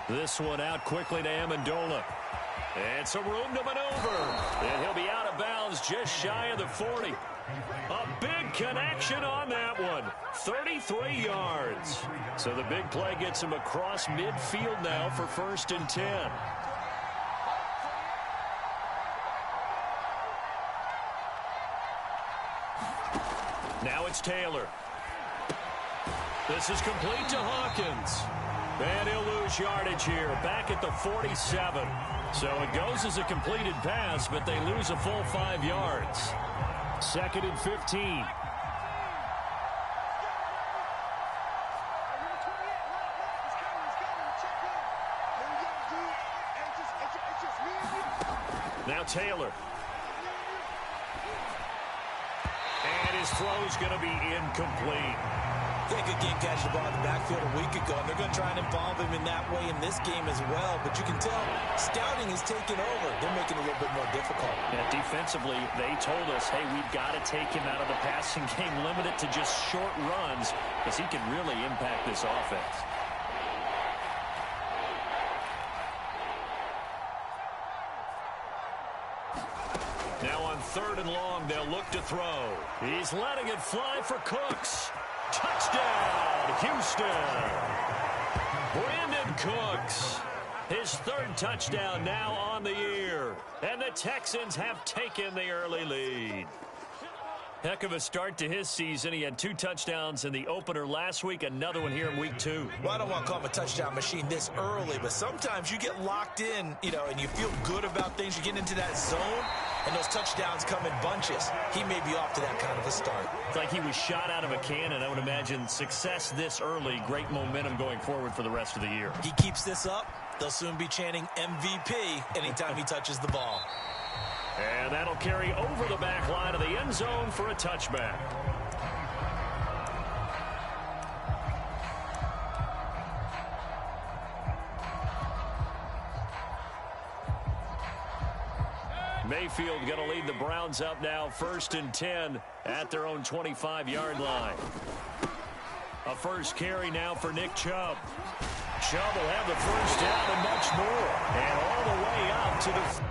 This one out quickly to Amendola. And some room to maneuver. And he'll be out of bounds just shy of the 40. A big connection on that one. 33 yards. So the big play gets him across midfield now for 1st and 10. Now it's Taylor. This is complete to Hawkins. And he'll lose yardage here, back at the 47. So it goes as a completed pass, but they lose a full 5 yards. 2nd and 15. Now Taylor. And his throw's going to be incomplete. They could game catch the ball in the backfield a week ago, and they're going to try and involve him in that way in this game as well. But you can tell scouting is taking over. They're making it a little bit more difficult. Yeah, defensively, they told us, hey, we've got to take him out of the passing game, limit it to just short runs, because he can really impact this offense. Now on 3rd and long, they'll look to throw. He's letting it fly for Cooks. Touchdown, Houston. Brandon Cooks. His 3rd touchdown now on the year. And the Texans have taken the early lead. Heck of a start to his season. He had 2 touchdowns in the opener last week, another one here in week 2. Well, I don't want to call him a touchdown machine this early, but sometimes you get locked in, and you feel good about things. You get into that zone, and those touchdowns come in bunches. He may be off to that kind of a start. It's like he was shot out of a cannon. I would imagine success this early, great momentum going forward for the rest of the year. He keeps this up, they'll soon be chanting MVP anytime he touches the ball. And that'll carry over the back line of the end zone for a touchback. Mayfield going to lead the Browns up now, 1st and 10 at their own 25-yard line. A first carry now for Nick Chubb. Chubb will have the first down and much more. And all the way out to the...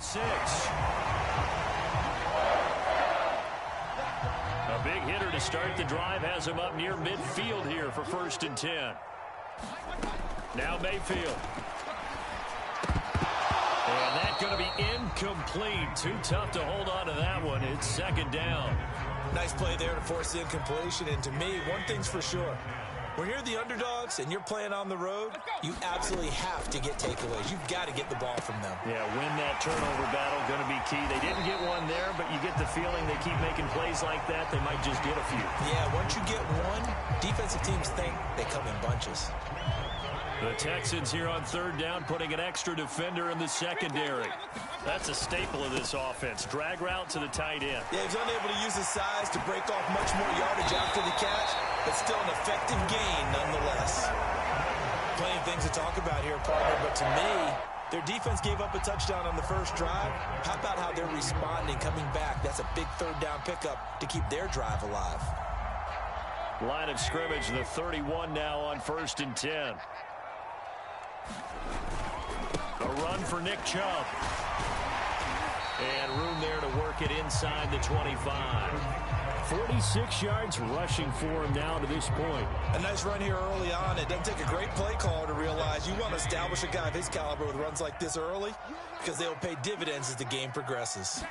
6. A big hitter to start the drive has him up near midfield here for 1st and 10. Now Mayfield. And that's going to be incomplete. Too tough to hold on to that one. It's 2nd down. Nice play there to force the incompletion. And to me, one thing's for sure. When you're the underdogs and you're playing on the road, you absolutely have to get takeaways. You've got to get the ball from them. Yeah, win that turnover battle, going to be key. They didn't get one there, but you get the feeling they keep making plays like that, they might just get a few. Yeah, once you get one, defensive teams think they come in bunches. The Texans here on 3rd down, putting an extra defender in the secondary. That's a staple of this offense. Drag route to the tight end. Yeah, he's unable to use his size to break off much more yardage after the catch, but still an effective gain nonetheless. Plenty of things to talk about here, partner, but to me, their defense gave up a touchdown on the first drive. How about how they're responding, coming back? That's a big 3rd down pickup to keep their drive alive. Line of scrimmage, the 31 now on 1st and 10. A run for Nick Chubb. And room there to work it inside the 25. 46 yards rushing for him now to this point. A nice run here early on. It doesn't take a great play caller to realize you want to establish a guy of his caliber with runs like this early because they'll pay dividends as the game progresses.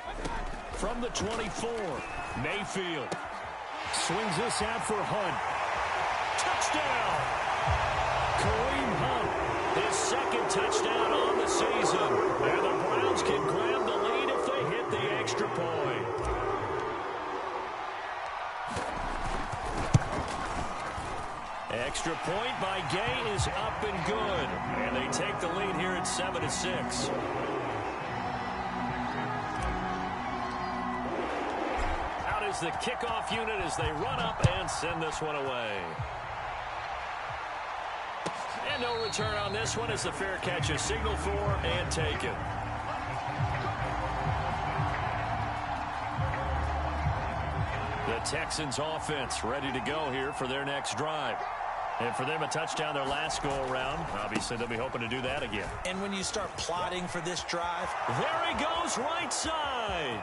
From the 24, Mayfield swings this out for Hunt. Touchdown! Kareem Hunt, his 2nd touchdown on the season. And the Browns can grab the lead if they hit the extra point. Extra point by Gay is up and good. And they take the lead here at 7-6. Out is the kickoff unit as they run up and send this one away. And no return on this one as the fair catch is signaled for and taken. The Texans offense ready to go here for their next drive. And for them, a touchdown their last go-around. Obviously, they'll be hoping to do that again. And when you start plotting for this drive, there he goes right side.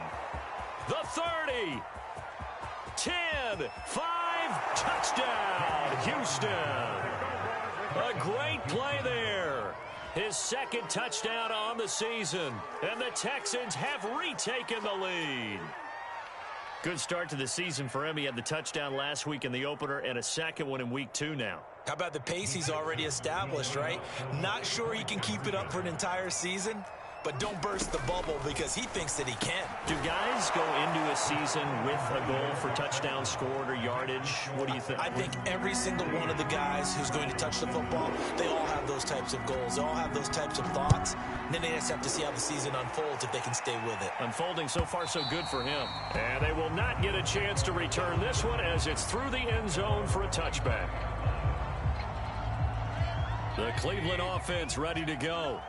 The 30. 10. 5. Touchdown, Houston. A great play there. His 2nd touchdown on the season. And the Texans have retaken the lead. Good start to the season for him. He had the touchdown last week in the opener and a 2nd one in week 2 now. How about the pace he's already established, right? Not sure he can keep it up for an entire season, but don't burst the bubble because he thinks that he can. Do guys go into a season with a goal for touchdowns scored or yardage? What do you think? I think every single one of the guys who's going to touch the football, they all have those types of goals. They all have those types of thoughts. And then they just have to see how the season unfolds if they can stay with it. Unfolding so far so good for him. And they will not get a chance to return this one as it's through the end zone for a touchback. The Cleveland offense ready to go.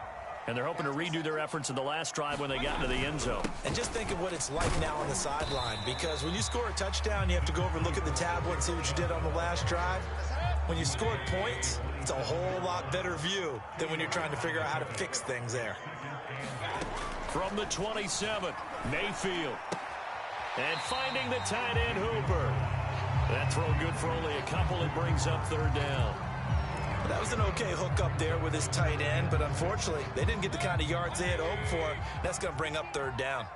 And they're hoping to redo their efforts in the last drive when they got into the end zone. And just think of what it's like now on the sideline, because when you score a touchdown, you have to go over and look at the tablet and see what you did on the last drive. When you scored points, it's a whole lot better view than when you're trying to figure out how to fix things there. From the 27, Mayfield. And finding the tight end, Hooper. That throw good for only a couple. It brings up 3rd down. That was an okay hook up there with his tight end, but unfortunately, they didn't get the kind of yards they had hoped for. That's going to bring up 3rd down.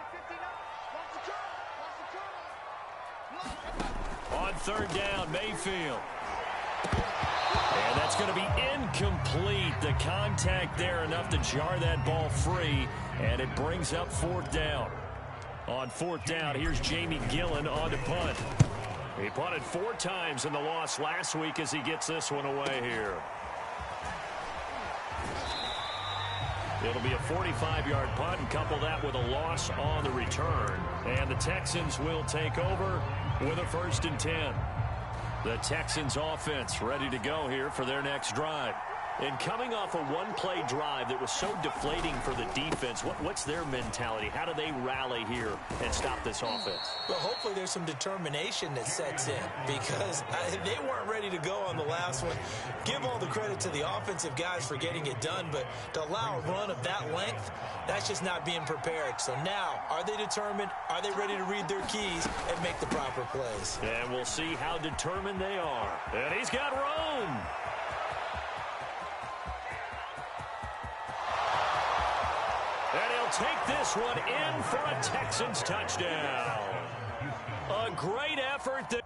On 3rd down, Mayfield. And that's going to be incomplete. The contact there enough to jar that ball free, and it brings up 4th down. On 4th down, here's Jamie Gillen on to punt. He punted 4 times in the loss last week as he gets this one away here. It'll be a 45-yard punt and couple that with a loss on the return. And the Texans will take over with a 1st and 10. The Texans offense ready to go here for their next drive. And coming off a one-play drive that was so deflating for the defense, what's their mentality? How do they rally here and stop this offense? Well, hopefully there's some determination that sets in because they weren't ready to go on the last one. Give all the credit to the offensive guys for getting it done, but to allow a run of that length, that's just not being prepared. So now, are they determined? Are they ready to read their keys and make the proper plays? And we'll see how determined they are. And he's got room. And he'll take this one in for a Texans touchdown. A great effort.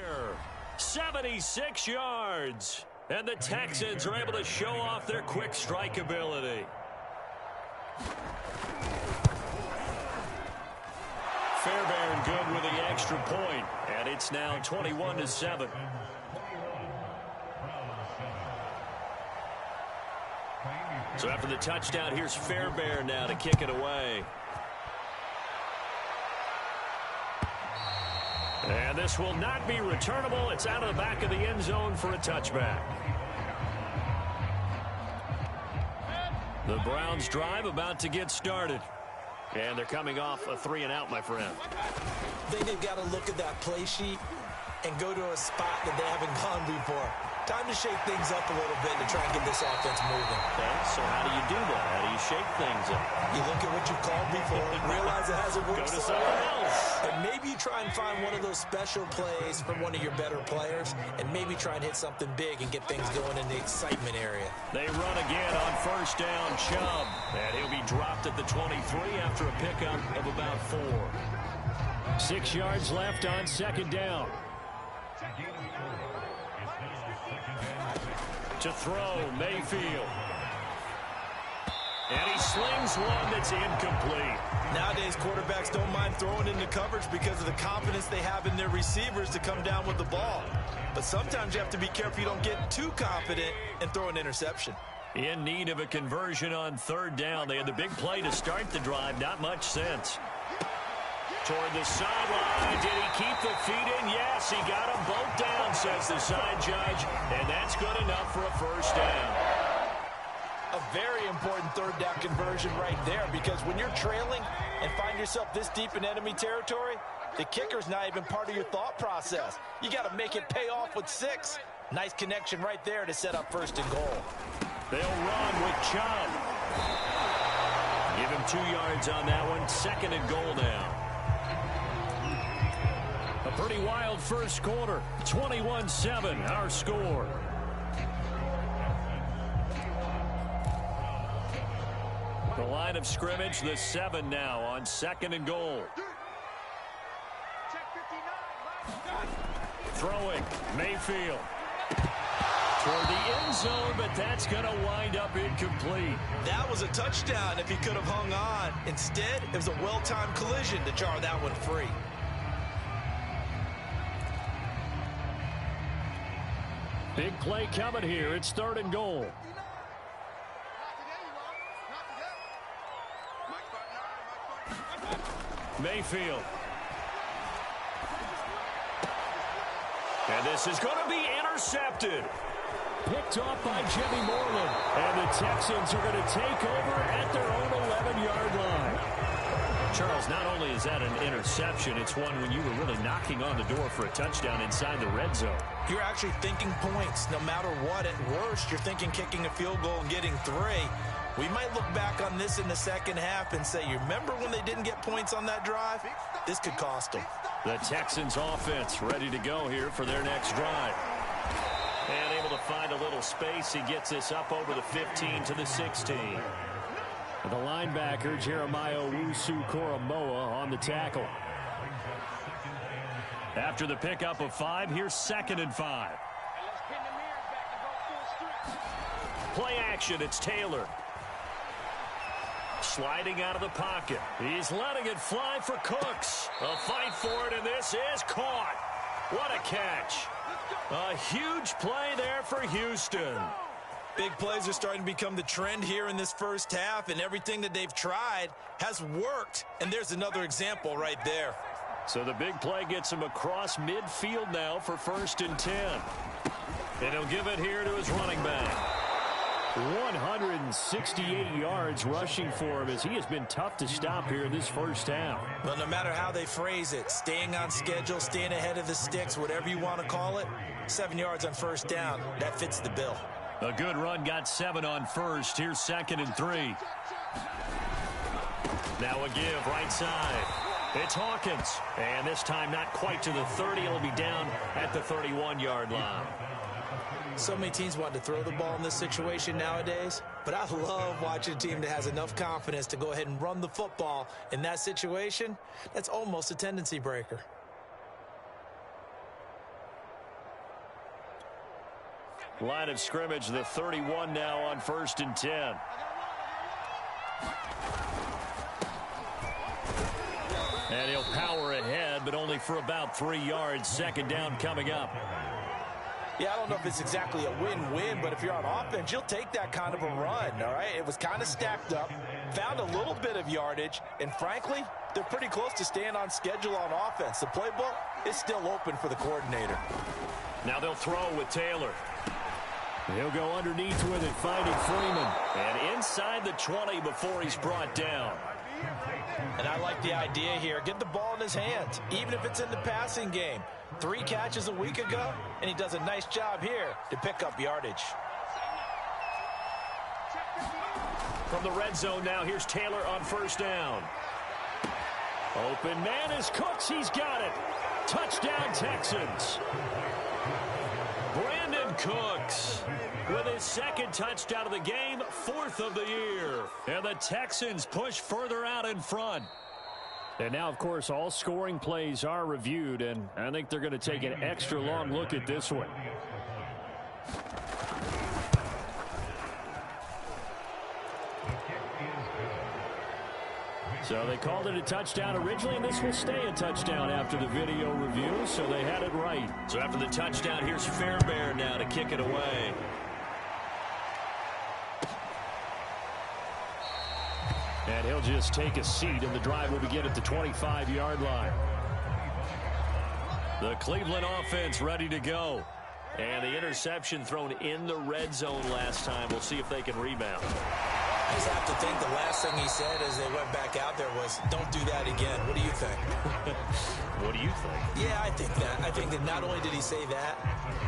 There, 76 yards. And the Texans are able to show off their quick strike ability. Fairbairn good with the extra point, and it's now 21-7. So after the touchdown, here's Fairbairn now to kick it away. And this will not be returnable. It's out of the back of the end zone for a touchback. The Browns drive about to get started. And they're coming off a 3-and-out, my friend. I think they've got to look at that play sheet and go to a spot that they haven't gone before. Time to shake things up a little bit to try and get this offense moving. Okay, so how do you do that? How do you shake things up? You look at what you called before, realize it hasn't worked. Go to something else. And maybe you try and find one of those special plays from one of your better players, and maybe try and hit something big and get things going in the excitement area. They run again on first down, Chubb. And he'll be dropped at the 23 after a pickup of about 4. 6 yards left on second down. To throw, Mayfield. And he slings one that's incomplete. Nowadays, quarterbacks don't mind throwing into coverage because of the confidence they have in their receivers to come down with the ball. But sometimes you have to be careful you don't get too confident and throw an interception. In need of a conversion on third down. They had the big play to start the drive. Not much sense. Toward the sideline. Did he keep the feet in? Yes, he got them both down, says the side judge. And that's good enough for a first down. A very important third down conversion right there, because when you're trailing and find yourself this deep in enemy territory, the kicker's not even part of your thought process. You got to make it pay off with 6. Nice connection right there to set up first and goal. They'll run with Chubb. Give him 2 yards on that one. Second and goal now. A pretty wild first quarter. 21-7, our score. The line of scrimmage, the 7 now on second and goal. Throwing, Mayfield. Toward the end zone, but that's going to wind up incomplete. That was a touchdown if he could have hung on. Instead, it was a well-timed collision to jar that one free. Big play coming here. It's third and goal. Mayfield. And this is going to be intercepted. Picked off by Jimmy Moreland. And the Texans are going to take over at their own 11-yard line. Charles, not only is that an interception, it's one when you were really knocking on the door for a touchdown inside the red zone. You're actually thinking points no matter what. At worst, you're thinking kicking a field goal and getting 3. We might look back on this in the second half and say, you remember when they didn't get points on that drive? This could cost them. The Texans offense ready to go here for their next drive. And able to find a little space. He gets this up over the 15 to the 16. The linebacker, Jeremiah Owusu-Koramoah, on the tackle. After the pickup of 5, here's second and 5. Play action, it's Taylor. Sliding out of the pocket. He's letting it fly for Cooks. A fight for it, and this is caught. What a catch. A huge play there for Houston. Big plays are starting to become the trend here in this first half, and everything that they've tried has worked. And there's another example right there. So the big play gets him across midfield now for 1st and 10. And he'll give it here to his running back. 168 yards rushing for him as he has been tough to stop here in this first half. Well, no matter how they phrase it, staying on schedule, staying ahead of the sticks, whatever you want to call it, 7 yards on 1st down, that fits the bill. A good run got 7 on 1st. Here's 2nd and 3. Now a give right side. It's Hawkins. And this time not quite to the 30. It'll be down at the 31-yard line. So many teams want to throw the ball in this situation nowadays, but I love watching a team that has enough confidence to go ahead and run the football in that situation. That's almost a tendency breaker. Line of scrimmage, the 31 now on 1st and 10. And he'll power ahead, but only for about 3 yards. 2nd down coming up. Yeah, I don't know if it's exactly a win-win, but if you're on offense, you'll take that kind of a run, all right? It was kind of stacked up, found a little bit of yardage, and frankly, they're pretty close to staying on schedule on offense. The playbook is still open for the coordinator. Now they'll throw with Taylor. He'll go underneath with it, finding Freeman. And inside the 20 before he's brought down. And I like the idea here. Get the ball in his hands, even if it's in the passing game. 3 catches a week ago, and he does a nice job here to pick up yardage. From the red zone now, here's Taylor on 1st down. Open man is Cooks. He's got it. Touchdown, Texans. Brandon Cooks with his 2nd touchdown of the game, 4th of the year. And the Texans push further out in front. And now, of course, all scoring plays are reviewed, and I think they're going to take an extra long look at this one. So they called it a touchdown originally, and this will stay a touchdown after the video review, so they had it right. So after the touchdown, here's Fairbairn now to kick it away. And he'll just take a seat, and the drive will begin at the 25-yard line. The Cleveland offense ready to go. And the interception thrown in the red zone last time. We'll see if they can rebound. I just have to think the last thing he said as they went back out there was, don't do that again. What do you think? What do you think? Yeah, I think that. I think that not only did he say that,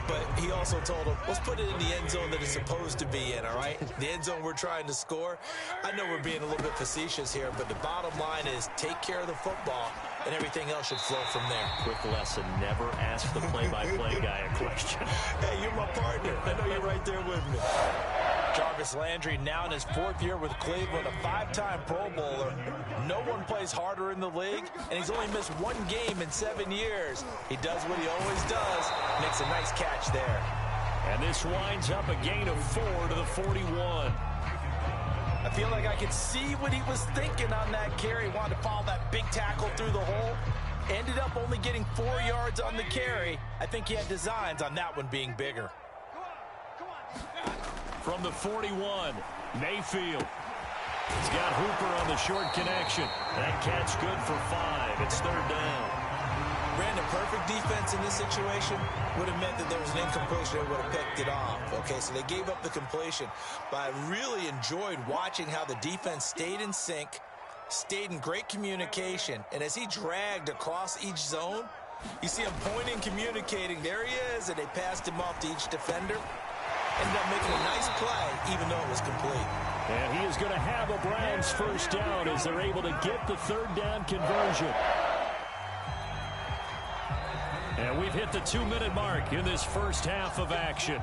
but he also told him, let's put it in the end zone that it's supposed to be in, all right? The end zone we're trying to score. I know we're being a little bit facetious here, but the bottom line is take care of the football, and everything else should flow from there. Quick lesson, never ask the play-by-play guy a question. Hey, you're my partner. I know you're right there with me. Jarvis Landry now in his 4th year with Cleveland, a 5-time Pro Bowler. No one plays harder in the league, and he's only missed 1 game in 7 years. He does what he always does, makes a nice catch there. And this winds up a gain of 4 to the 41. I feel like I could see what he was thinking on that carry. Wanted to follow that big tackle through the hole. Ended up only getting 4 yards on the carry. I think he had designs on that one being bigger. From the 41, Mayfield. He's got Hooper on the short connection. That catch good for 5. It's 3rd down. Brandon, perfect defense in this situation would have meant that there was an incompletion that would have picked it off. Okay, so they gave up the completion. But I really enjoyed watching how the defense stayed in sync, stayed in great communication. And as he dragged across each zone, you see him pointing, communicating. There he is, and they passed him off to each defender. Ended up making a nice play, even though it was complete. And he is going to have a Browns 1st down as they're able to get the 3rd down conversion. And we've hit the 2-minute mark in this first half of action.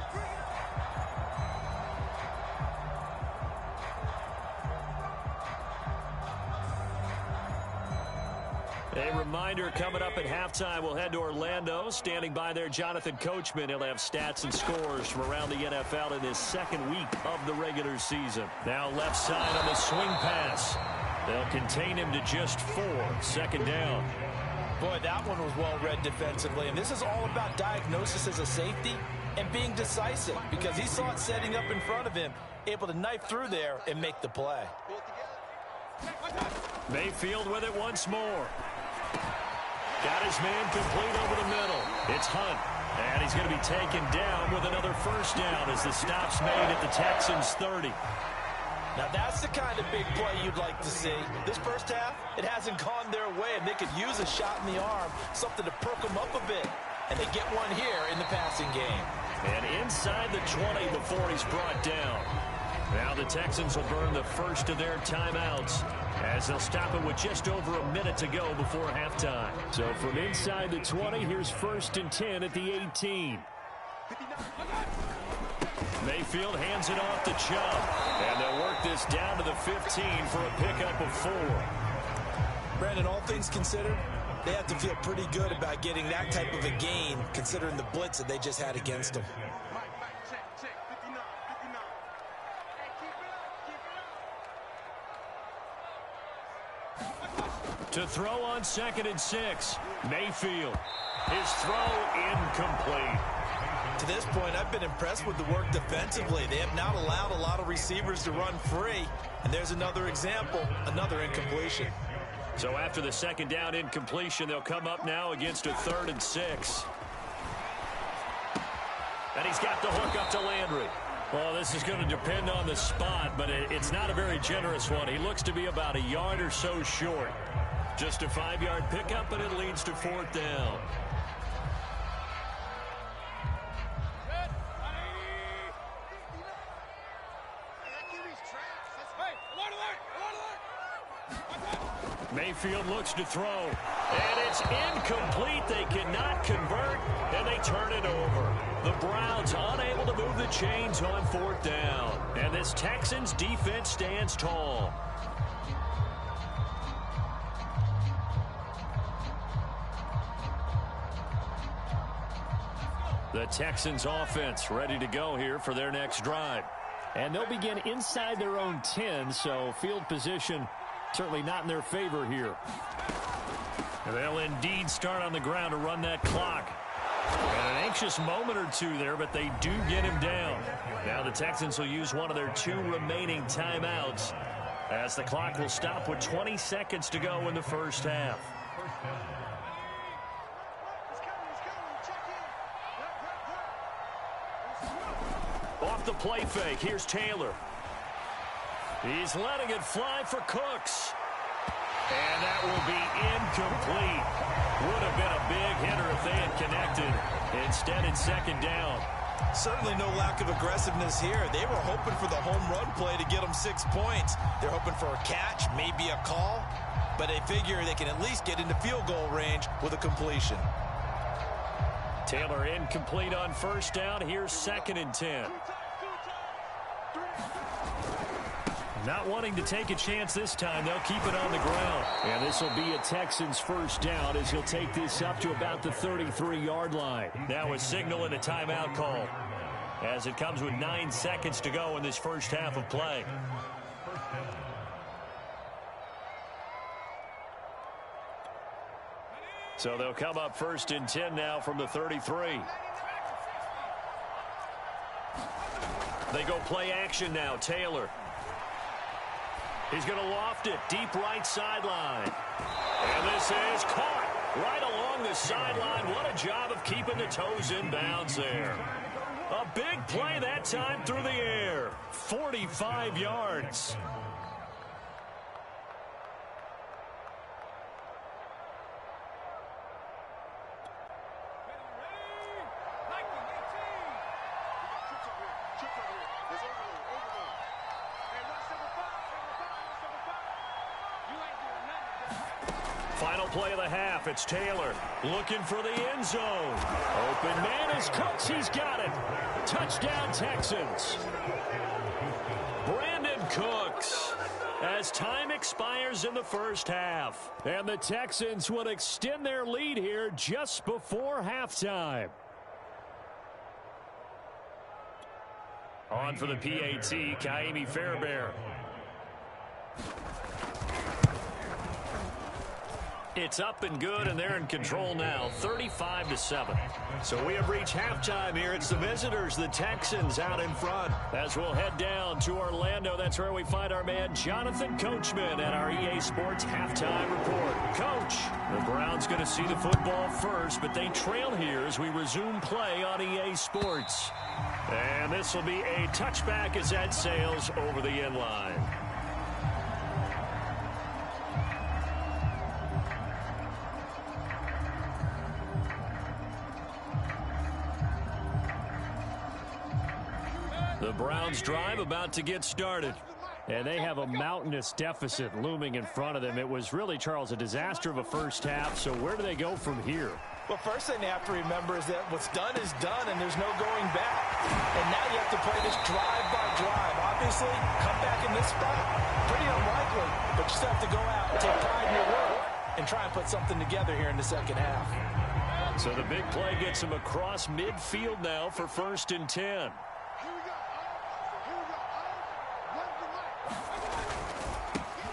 A reminder coming up at halftime, we'll head to Orlando. Standing by there, Jonathan Coachman. He'll have stats and scores from around the NFL in his second week of the regular season. Now left side on the swing pass. They'll contain him to just 4. Second down. Boy, that one was well read defensively. And this is all about diagnosis as a safety and being decisive, because he saw it setting up in front of him, able to knife through there and make the play. Mayfield with it once more. Got his man complete over the middle. It's Hunt. And he's going to be taken down with another first down as the stop's made at the Texans' 30. Now that's the kind of big play you'd like to see. This first half, it hasn't gone their way, and they could use a shot in the arm, something to perk them up a bit. And they get one here in the passing game. And inside the 20 before he's brought down. Now the Texans will burn the first of their timeouts as they'll stop it with just over a minute to go before halftime. So from inside the 20, here's 1st and 10 at the 18. Mayfield hands it off to Chubb. And they'll work this down to the 15 for a pickup of 4. Brandon, all things considered, they have to feel pretty good about getting that type of a gain, considering the blitz that they just had against them. To throw on 2nd and 6. Mayfield. His throw incomplete. To this point, I've been impressed with the work defensively. They have not allowed a lot of receivers to run free. And there's another example, another incompletion. So after the second down incompletion, they'll come up now against a 3rd and 6. And he's got the hook up to Landry. Well, this is going to depend on the spot, but it's not a very generous one. He looks to be about a yard or so short. Just a 5-yard pickup, and it leads to 4th down. Mayfield looks to throw, and it's incomplete. They cannot convert, and they turn it over. The Browns unable to move the chains on 4th down, and this Texans defense stands tall. The Texans offense ready to go here for their next drive. And they'll begin inside their own 10, so field position certainly not in their favor here. They'll indeed start on the ground to run that clock. And an anxious moment or two there, but they do get him down. Now the Texans will use one of their 2 remaining timeouts as the clock will stop with 20 seconds to go in the first half. Off the play fake, here's Taylor. He's letting it fly for Cooks. And that will be incomplete. Would have been a big hitter if they had connected. Instead, it's 2nd down. Certainly no lack of aggressiveness here. They were hoping for the home run play to get them 6 points. They're hoping for a catch, maybe a call. But they figure they can at least get into field goal range with a completion. Taylor incomplete on 1st down. Here's 2nd and 10. Not wanting to take a chance this time, they'll keep it on the ground. And this will be a Texans first down as he'll take this up to about the 33-yard line. Now a signal and a timeout call as it comes with 9 seconds to go in this first half of play. So they'll come up 1st and 10 now from the 33. They go play action now. Taylor. He's going to loft it deep right sideline. And this is caught right along the sideline. What a job of keeping the toes in bounds there. A big play that time through the air. 45 yards. Final play of the half. It's Taylor looking for the end zone. Open man is Cooks. He's got it. Touchdown, Texans. Brandon Cooks. as time expires in the first half. And the Texans will extend their lead here just before halftime. On for the PAT, Kaimi Fairbairn. It's up and good, and they're in control now, 35-7. So we have reached halftime here. It's the visitors, the Texans, out in front. As we'll head down to Orlando, that's where we find our man Jonathan Coachman at our EA Sports Halftime Report. Coach, the Browns going to see the football first, but they trail here as we resume play on EA Sports. And this will be a touchback as that sails over the end line. The Browns drive about to get started. And they have a mountainous deficit looming in front of them. It was really, Charles, a disaster of a first half. So where do they go from here? Well, first thing they have to remember is that what's done is done, and there's no going back. And now you have to play this drive by drive. Obviously, come back in this spot, pretty unlikely. But you still have to go out and take pride in your work and try and put something together here in the second half. So the big play gets them across midfield now for 1st and 10.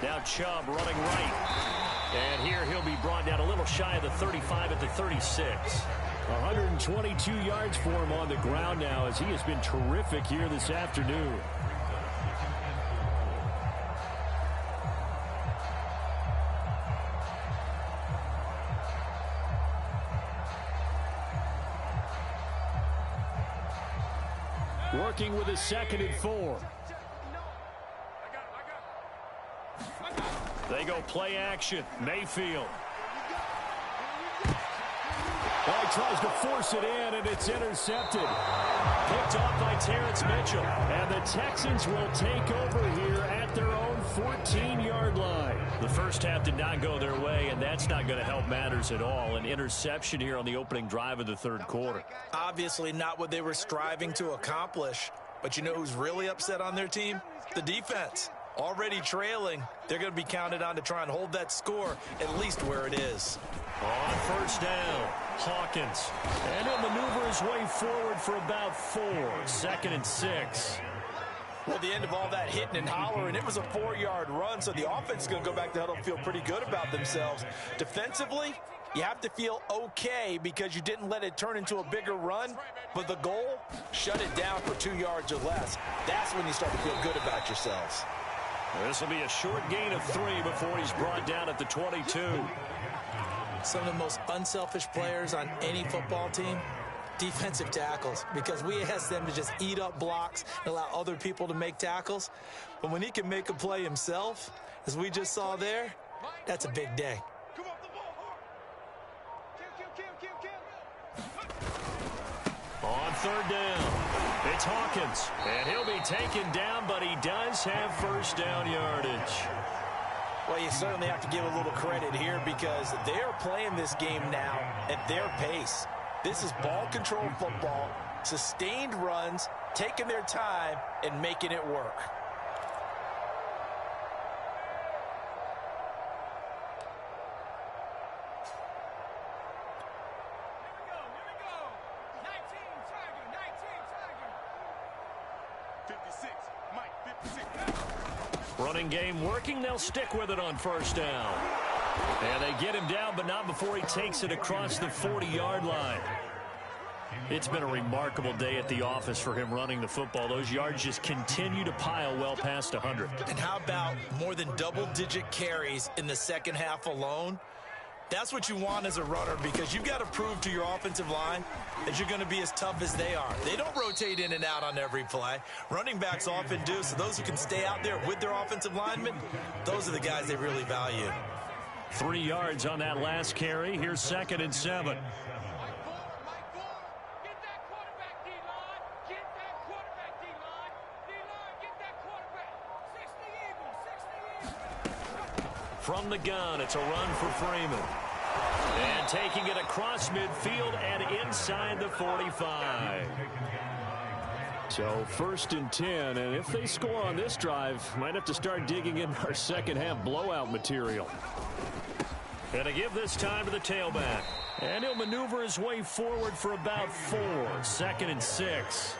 Now Chubb running right. And here he'll be brought down a little shy of the 35 at the 36. 122 yards for him on the ground now as he has been terrific here this afternoon. Working with a 2nd and 4. They go play action. Mayfield. Well, he tries to force it in, and it's intercepted. Picked off by Terrence Mitchell. And the Texans will take over here at their own 14-yard line. The first half did not go their way, and that's not going to help matters at all. An interception here on the opening drive of the third quarter. Obviously not what they were striving to accomplish. But you know who's really upset on their team? The defense. Already trailing, they're going to be counted on to try and hold that score at least where it is. On 1st down, Hawkins. And he'll maneuver his way forward for about 4. 2nd and 6. Well, the end of all that hitting and hollering, it was a 4-yard run, so the offense is going to go back to huddle and feel pretty good about themselves. Defensively, you have to feel okay because you didn't let it turn into a bigger run, but the goal, shut it down for 2 yards or less. That's when you start to feel good about yourselves. This will be a short gain of 3 before he's brought down at the 22. Some of the most unselfish players on any football team, defensive tackles, because we ask them to just eat up blocks and allow other people to make tackles. But when he can make a play himself, as we just saw there, that's a big day. On 3rd down, it's Hawkins, and he'll be taken down, but he does have 1st down yardage. Well, you certainly have to give a little credit here because they are playing this game now at their pace. This is ball control football, sustained runs, taking their time, and making it work. Running game working. They'll stick with it on 1st down. And they get him down, but not before he takes it across the 40-yard line. It's been a remarkable day at the office for him running the football. Those yards just continue to pile well past 100. And how about more than double-digit carries in the second half alone? That's what you want as a runner because you've got to prove to your offensive line that you're going to be as tough as they are. They don't rotate in and out on every play. Running backs often do, so those who can stay out there with their offensive linemen, those are the guys they really value. 3 yards on that last carry. Here's 2nd and 7. From the gun, it's a run for Freeman. And taking it across midfield and inside the 45. So 1st and 10, and if they score on this drive, might have to start digging in our second half blowout material. And to give this time to the tailback. And he'll maneuver his way forward for about 4. 2nd and 6.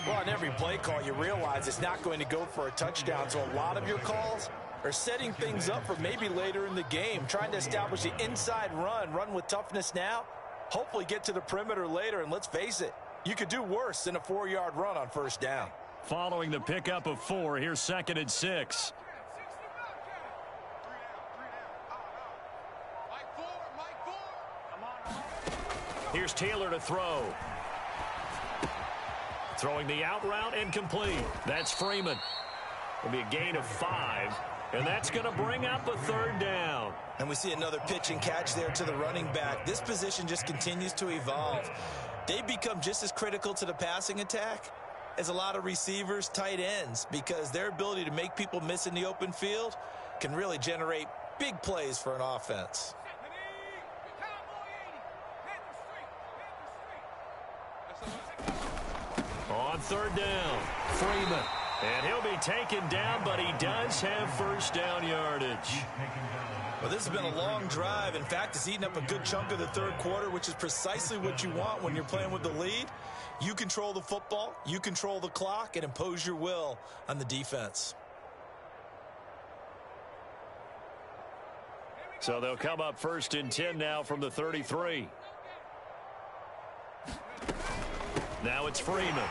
Well, on every play call, you realize it's not going to go for a touchdown, so a lot of your calls are setting things up for maybe later in the game, trying to establish the inside run with toughness now, hopefully get to the perimeter later, and let's face it, you could do worse than a 4-yard run on 1st down. Following the pickup of 4, here's 2nd and 6. Here's Taylor to throw. Throwing the out route incomplete. That's Freeman. It'll be a gain of 5, and that's going to bring up a 3rd down. And we see another pitch and catch there to the running back. This position just continues to evolve. They become just as critical to the passing attack as a lot of receivers, tight ends, because their ability to make people miss in the open field can really generate big plays for an offense. On 3rd down, Freeman. And he'll be taken down, but he does have 1st down yardage. Well, this has been a long drive. In fact, it's eaten up a good chunk of the 3rd quarter, which is precisely what you want when you're playing with the lead. You control the football, you control the clock, and impose your will on the defense. So they'll come up 1st and 10 now from the 33. Now it's Freeman.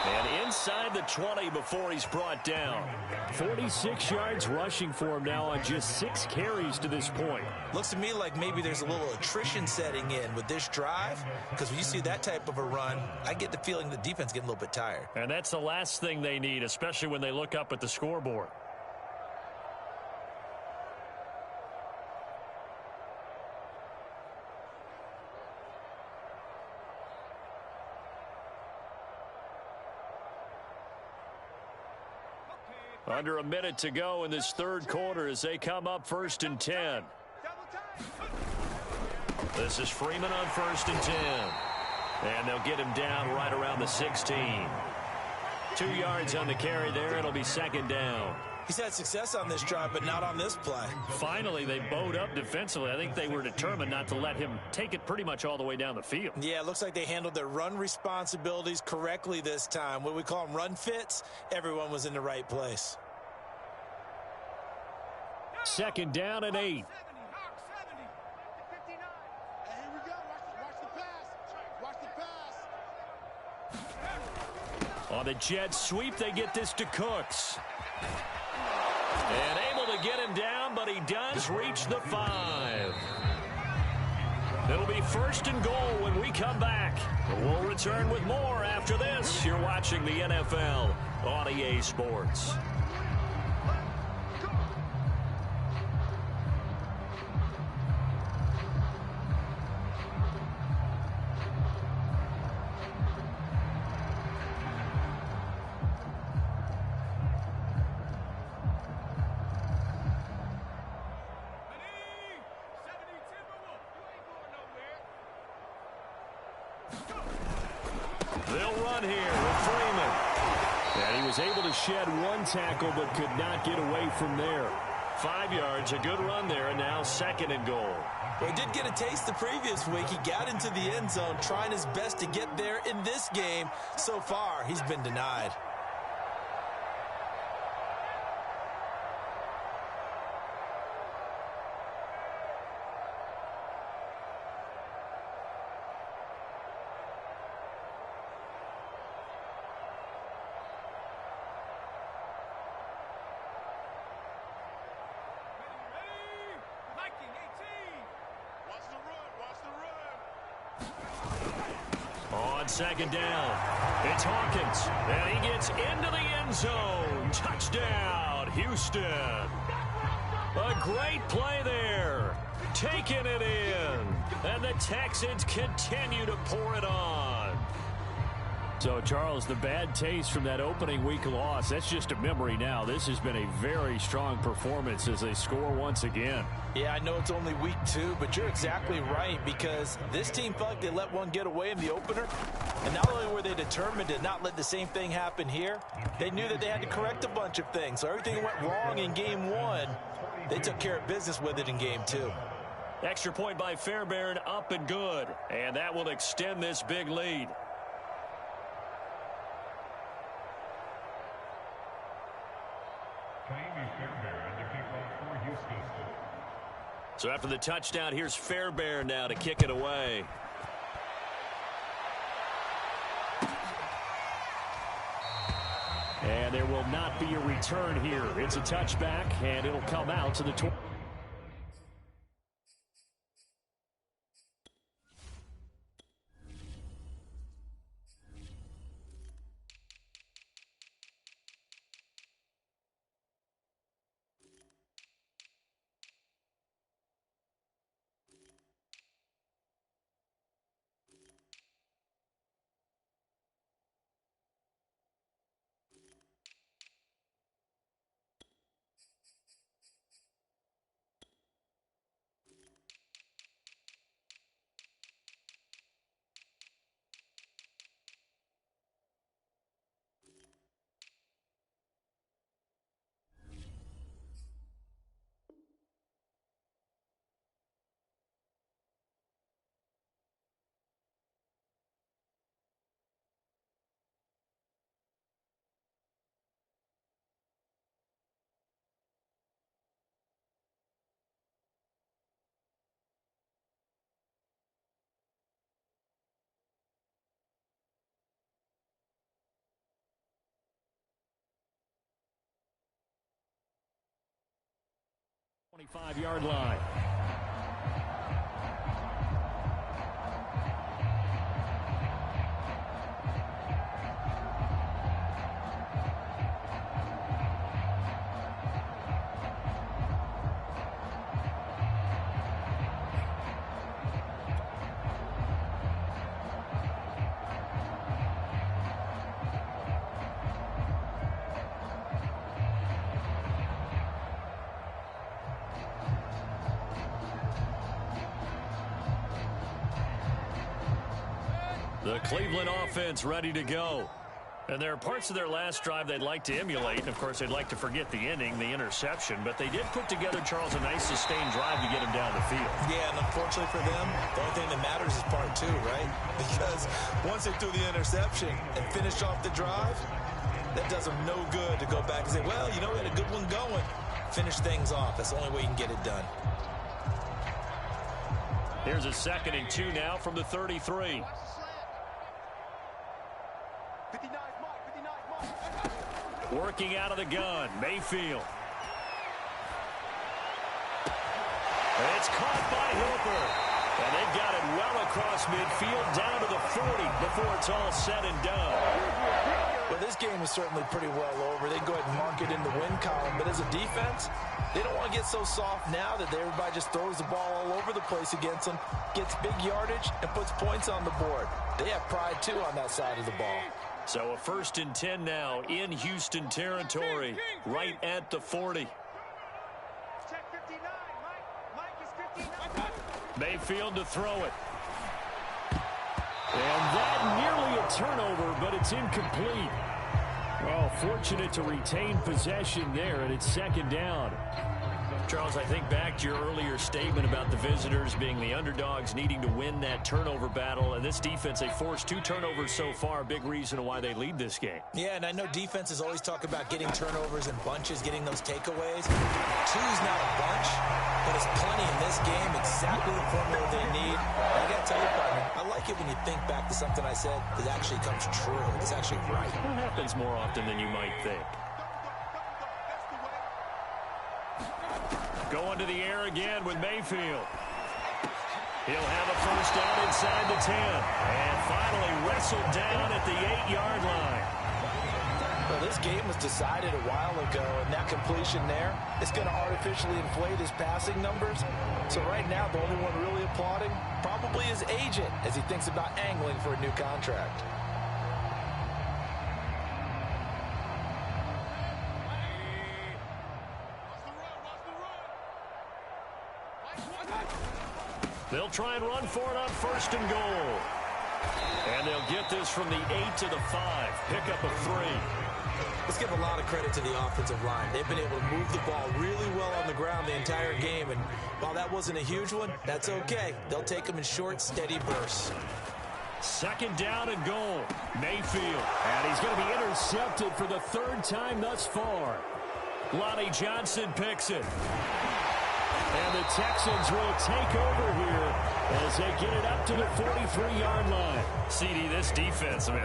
And inside the 20 before he's brought down. 46 yards rushing for him now on just 6 carries to this point. Looks to me like maybe there's a little attrition setting in with this drive, because when you see that type of a run, I get the feeling the defense getting a little bit tired. And that's the last thing they need, especially when they look up at the scoreboard. Under a minute to go in this 3rd quarter as they come up 1st and 10. This is Freeman on 1st and 10. And they'll get him down right around the 16. 2 yards on the carry there. It'll be 2nd down. He's had success on this drive, but not on this play. Finally, they bowed up defensively. I think they were determined not to let him take it pretty much all the way down the field. Yeah, it looks like they handled their run responsibilities correctly this time. What we call them run fits, everyone was in the right place. 2nd down and 8. On the jet sweep, they get this to Cooks. And able to get him down, but he does reach the 5. It'll be 1st and goal when we come back. We'll return with more after this. You're watching the NFL on EA Sports. They'll run here with Freeman. And he was able to shed 1 tackle but could not get away from there. 5 yards, a good run there, and now 2nd and goal. Well, he did get a taste the previous week. He got into the end zone trying his best to get there in this game. So far, he's been denied. On 2nd down, it's Hawkins, and he gets into the end zone. Touchdown, Houston. A great play there, taking it in, and the Texans continue to pour it on. So, Charles, the bad taste from that opening week loss, that's just a memory now. This has been a very strong performance as they score once again. Yeah, I know it's only week 2, but you're exactly right, because this team felt like they let one get away in the opener. And not only were they determined to not let the same thing happen here, they knew that they had to correct a bunch of things. So everything that went wrong in game 1, they took care of business with it in game 2. Extra point by Fairbairn, up and good. And that will extend this big lead. So after the touchdown, here's Fairbairn now to kick it away. And there will not be a return here. It's a touchback, and it'll come out to the 20. Five-yard line. The Cleveland offense ready to go. And there are parts of their last drive they'd like to emulate. Of course, they'd like to forget the ending, the interception. But they did put together, Charles, a nice sustained drive to get him down the field. Yeah, and unfortunately for them, the only thing that matters is part 2, right? Because once they threw the interception and finished off the drive, that does them no good to go back and say, well, you know, we had a good one going. Finish things off. That's the only way you can get it done. Here's a 2nd and 2 now from the 33. Working out of the gun, Mayfield. It's caught by Hooper. And they've got it well across midfield, down to the 40 before it's all said and done. Well, this game is certainly pretty well over. They go ahead and mark it in the win column. But as a defense, they don't want to get so soft now that everybody just throws the ball all over the place against them, gets big yardage, and puts points on the board. They have pride, too, on that side of the ball. So a 1st and 10 now in Houston territory, right at the 40. Check 59. Mike is 59. Mayfield to throw it. And that nearly a turnover, but it's incomplete. Well, fortunate to retain possession there, and it's 2nd down. Charles, I think back to your earlier statement about the visitors being the underdogs, needing to win that turnover battle. And this defense, they forced 2 turnovers so far, big reason why they lead this game. Yeah, and I know defenses always talk about getting turnovers in bunches, getting those takeaways. 2's not a bunch, but it's plenty in this game, exactly the formula they need. And I got to tell you, partner, I like it when you think back to something I said that actually comes true. It's actually right. It happens more often than you might think. Going to the air again with Mayfield. He'll have a 1st down inside the 10. And finally wrestled down at the 8-yard line. Well, this game was decided a while ago, and that completion there is going to artificially inflate his passing numbers. So right now, the only one really applauding probably his agent as he thinks about angling for a new contract. They'll try and run for it on 1st and goal. And they'll get this from the 8 to the 5. Pickup of 3. Let's give a lot of credit to the offensive line. They've been able to move the ball really well on the ground the entire game. And while that wasn't a huge one, that's okay. They'll take them in short, steady bursts. 2nd down and goal. Mayfield. And he's going to be intercepted for the 3rd time thus far. Lonnie Johnson picks it. And the Texans will take over here as they get it up to the 43-yard line. CD, this defense, I mean,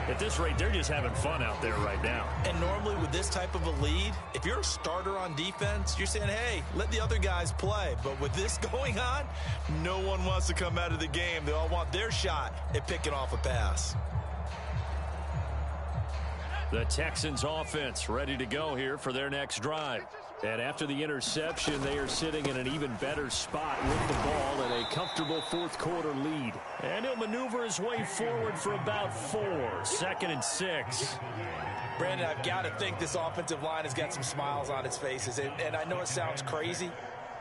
at this rate, they're just having fun out there right now. And normally with this type of a lead, if you're a starter on defense, you're saying, hey, let the other guys play. But with this going on, no one wants to come out of the game. They all want their shot at picking off a pass. The Texans offense ready to go here for their next drive. And after the interception, they are sitting in an even better spot with the ball and a comfortable 4th quarter lead. And he'll maneuver his way forward for about 4. 2nd and 6. Brandon, I've got to think this offensive line has got some smiles on its faces. And I know it sounds crazy,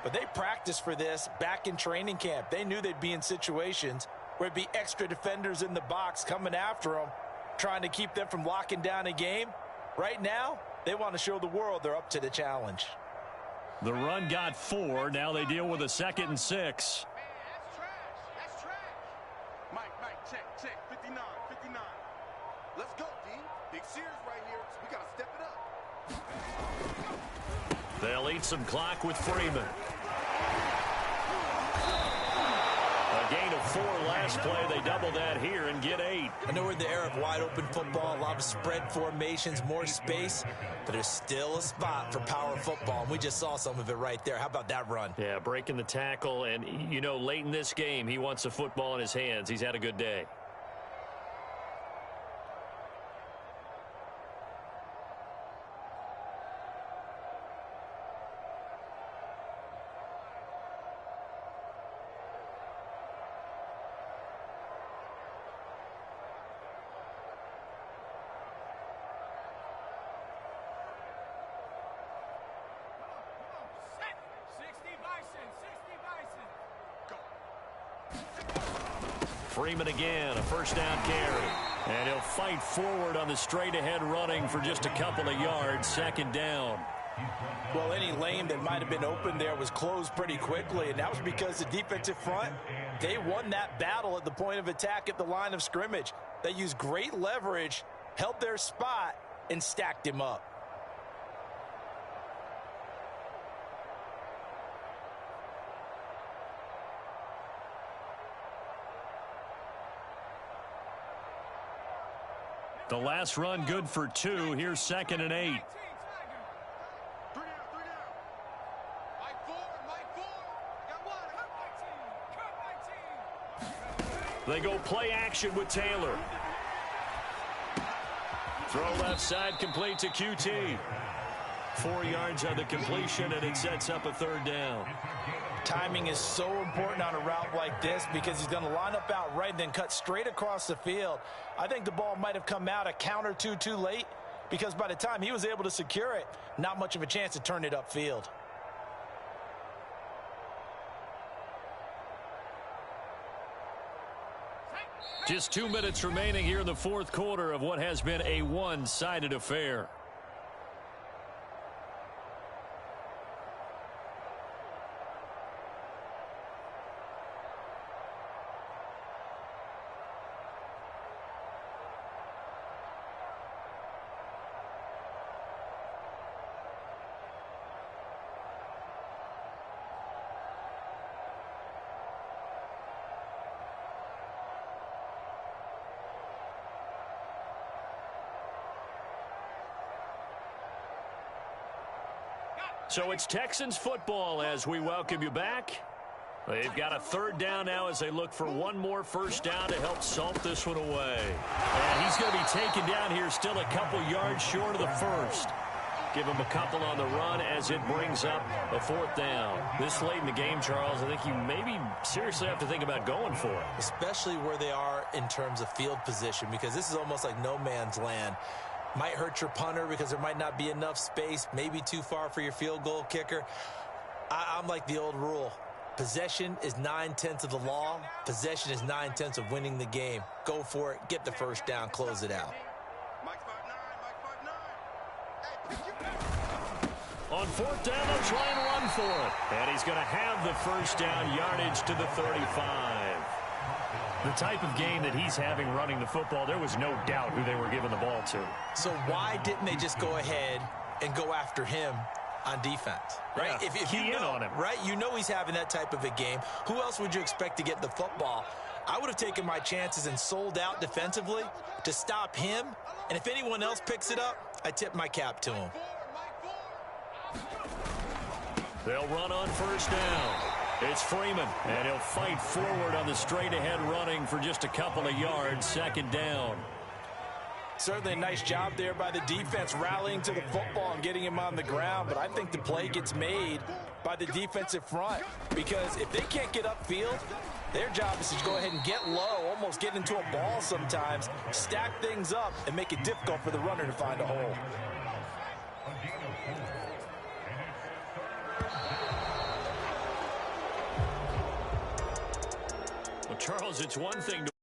but they practiced for this back in training camp. They knew they'd be in situations where it'd be extra defenders in the box coming after them, trying to keep them from locking down a game. Right now, they want to show the world they're up to the challenge. The run got 4. Now they deal with a 2nd and 6. Man, that's trash. That's trash. Mike, check. 59, 59. Let's go, D. Big Sears right here, so we got to step it up. They'll eat some clock with Freeman. A gain of 4 last play. They double that here and get 8. I know we're in the era of wide-open football, a lot of spread formations, more space, but there's still a spot for power football, and we just saw some of it right there. How about that run? Yeah, breaking the tackle, and, you know, late in this game, he wants the football in his hands. He's had a good day. Freeman again, a 1st down carry. And he'll fight forward on the straight-ahead running for just a couple of yards. 2nd down. Well, any lane that might have been open there was closed pretty quickly, and that was because the defensive front, they won that battle at the point of attack at the line of scrimmage. They used great leverage, held their spot, and stacked him up. The last run good for 2. Here's 2nd and 8. 3 down. Mike 4. Got 1. They go play action with Taylor. Throw left side complete to QT. 4 yards on the completion, and it sets up a 3rd down. Timing is so important on a route like this because he's going to line up out right and then cut straight across the field. I think the ball might have come out a count or two too late because by the time he was able to secure it, not much of a chance to turn it upfield. Just 2 minutes remaining here in the 4th quarter of what has been a one-sided affair. So it's Texans football as we welcome you back. They've got a 3rd down now as they look for one more 1st down to help salt this one away. And he's going to be taken down here still a couple yards short of the 1st. Give him a couple on the run as it brings up a 4th down. This late in the game, Charles, I think you maybe seriously have to think about going for it. Especially where they are in terms of field position because this is almost like no man's land. Might hurt your punter because there might not be enough space, maybe too far for your field goal kicker. I'm like the old rule. Possession is 9/10 of the law. Possession is 9/10 of winning the game. Go for it. Get the first down. Close it out. On fourth down, they'll try and run for it. And he's going to have the first down, yardage to the 35. The type of game that he's having running the football, there was no doubt who they were giving the ball to. So why didn't they just go ahead and go after him on defense? Right? Yeah, if key you in know, on him. right? You know he's having that type of a game. Who else would you expect to get the football? I would have taken my chances and sold out defensively to stop him. And if anyone else picks it up, I tip my cap to him. They'll run on first down. It's Freeman, and he'll fight forward on the straight-ahead running for just a couple of yards, second down. Certainly a nice job there by the defense rallying to the football and getting him on the ground, but I think the play gets made by the defensive front because if they can't get upfield, their job is to go ahead and get low, almost get into a ball sometimes, stack things up, and make it difficult for the runner to find a hole. Well, Charles, it's one thing to